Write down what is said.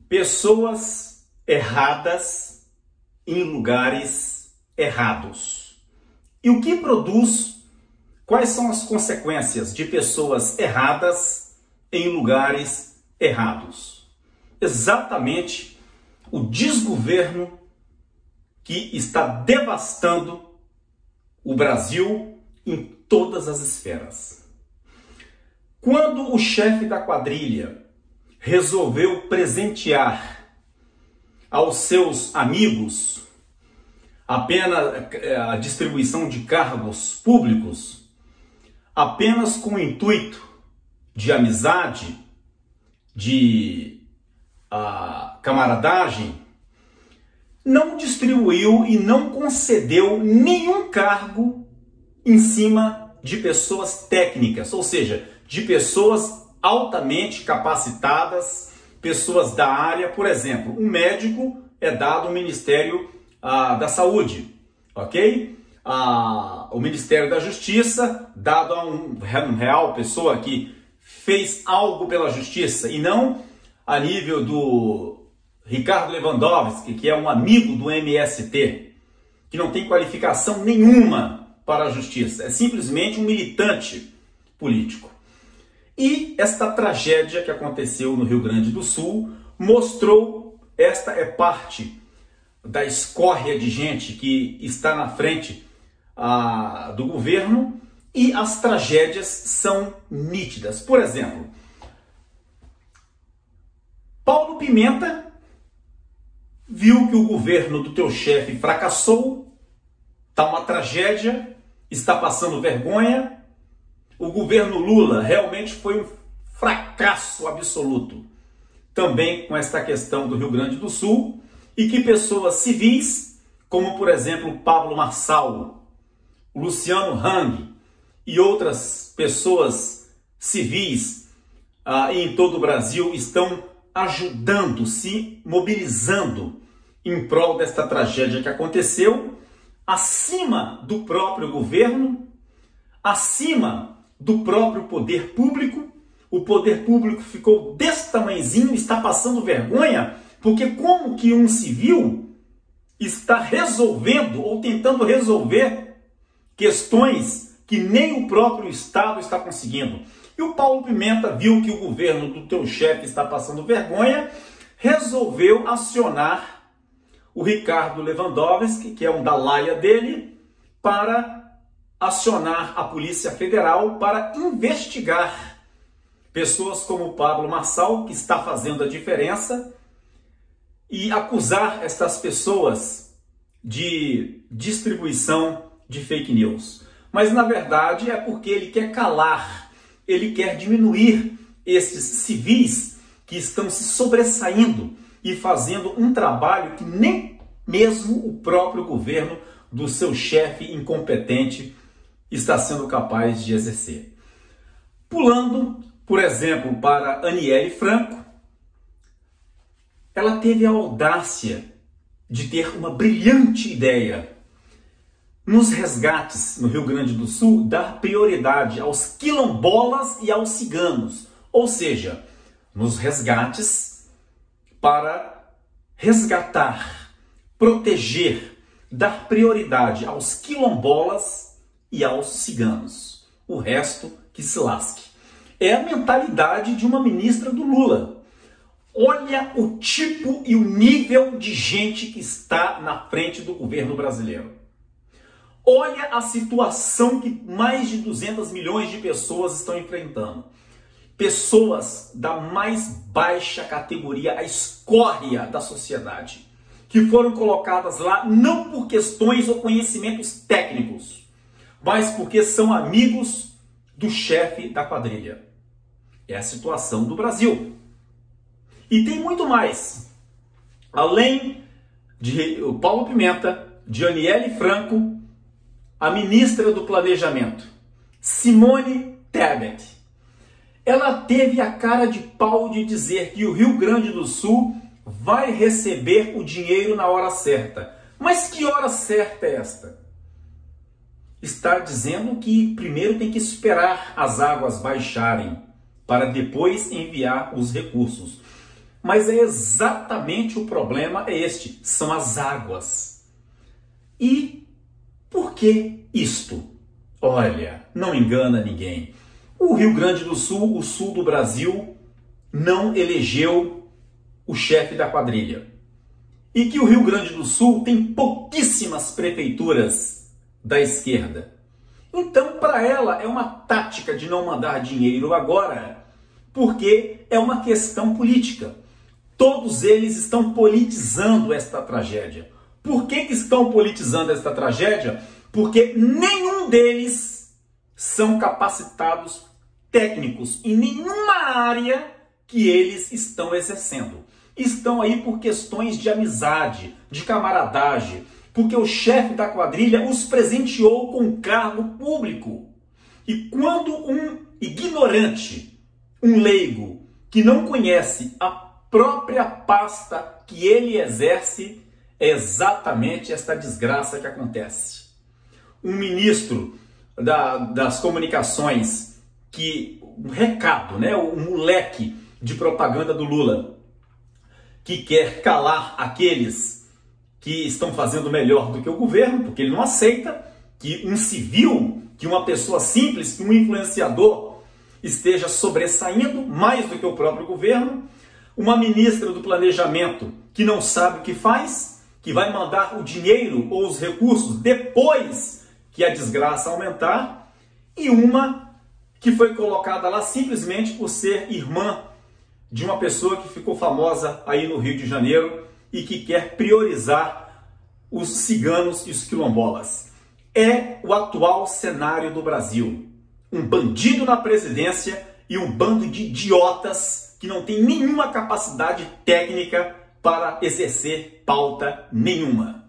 Pessoas erradas em lugares errados. E o que produz? Quais são as consequências de pessoas erradas em lugares errados? Exatamente o desgoverno que está devastando o Brasil em todas as esferas. Quando o chefe da quadrilha resolveu presentear aos seus amigos apenas a distribuição de cargos públicos, apenas com o intuito de amizade, de camaradagem, não distribuiu e não concedeu nenhum cargo em cima de pessoas técnicas, ou seja, de pessoas altamente capacitadas, pessoas da área. Por exemplo, um médico é dado ao Ministério da Saúde, ok? O Ministério da Justiça dado a um real pessoa que fez algo pela justiça, e não a nível do Ricardo Lewandowski, que é um amigo do MST, que não tem qualificação nenhuma para a justiça, é simplesmente um militante político. E esta tragédia que aconteceu no Rio Grande do Sul mostrou, esta é parte da escórria de gente que está na frente do governo, e as tragédias são nítidas. Por exemplo, Paulo Pimenta viu que o governo do teu chefe fracassou, está uma tragédia, está passando vergonha. O governo Lula realmente foi um fracasso absoluto, também com esta questão do Rio Grande do Sul, e que pessoas civis, como por exemplo Pablo Marçal, Luciano Hang e outras pessoas civis em todo o Brasil, estão ajudando, se mobilizando em prol desta tragédia que aconteceu, acima do próprio governo, acima do próprio poder público. O poder público ficou desse tamanhozinho, está passando vergonha, porque como que um civil está resolvendo ou tentando resolver questões que nem o próprio Estado está conseguindo? E o Paulo Pimenta viu que o governo do teu chefe está passando vergonha, resolveu acionar o Ricardo Lewandowski, que é um dalaia dele, para acionar a Polícia Federal para investigar pessoas como o Pablo Marçal, que está fazendo a diferença, e acusar estas pessoas de distribuição de fake news. Mas na verdade é porque ele quer calar, ele quer diminuir esses civis que estão se sobressaindo e fazendo um trabalho que nem mesmo o próprio governo do seu chefe incompetente está sendo capaz de exercer. Pulando, por exemplo, para Aniele Franco, ela teve a audácia de ter uma brilhante ideia. Nos resgates no Rio Grande do Sul, dar prioridade aos quilombolas e aos ciganos. Ou seja, nos resgates, para resgatar, proteger, dar prioridade aos quilombolas e aos ciganos. O resto que se lasque. É a mentalidade de uma ministra do Lula. Olha o tipo e o nível de gente que está na frente do governo brasileiro. Olha a situação que mais de 200 milhões de pessoas estão enfrentando. Pessoas da mais baixa categoria, a escória da sociedade, que foram colocadas lá não por questões ou conhecimentos técnicos, mas porque são amigos do chefe da quadrilha. É a situação do Brasil. E tem muito mais. Além de Paulo Pimenta, de Aniele Franco, a ministra do Planejamento, Simone Tebet, ela teve a cara de pau de dizer que o Rio Grande do Sul vai receber o dinheiro na hora certa. Mas que hora certa é esta? Está dizendo que primeiro tem que esperar as águas baixarem para depois enviar os recursos. Mas é exatamente o problema é este, são as águas. E por que isto? Olha, não engana ninguém. O Rio Grande do Sul, o sul do Brasil, não elegeu o chefe da quadrilha. E que o Rio Grande do Sul tem pouquíssimas prefeituras da esquerda. Então, para ela, é uma tática de não mandar dinheiro agora, porque é uma questão política. Todos eles estão politizando esta tragédia. Por que estão politizando esta tragédia? Porque nenhum deles são capacitados técnicos em nenhuma área que eles estão exercendo. Estão aí por questões de amizade, de camaradagem, porque o chefe da quadrilha os presenteou com um cargo público. E quando um ignorante, um leigo, que não conhece a própria pasta que ele exerce, é exatamente esta desgraça que acontece. Um ministro das comunicações, um recado, né, um moleque de propaganda do Lula, que quer calar aqueles que estão fazendo melhor do que o governo, porque ele não aceita que um civil, que uma pessoa simples, que um influenciador esteja sobressaindo mais do que o próprio governo. Uma ministra do planejamento que não sabe o que faz, que vai mandar o dinheiro ou os recursos depois que a desgraça aumentar, e uma que foi colocada lá simplesmente por ser irmã de uma pessoa que ficou famosa aí no Rio de Janeiro e que quer priorizar os ciganos e os quilombolas. É o atual cenário do Brasil. Um bandido na presidência e um bando de idiotas que não tem nenhuma capacidade técnica para exercer pauta nenhuma.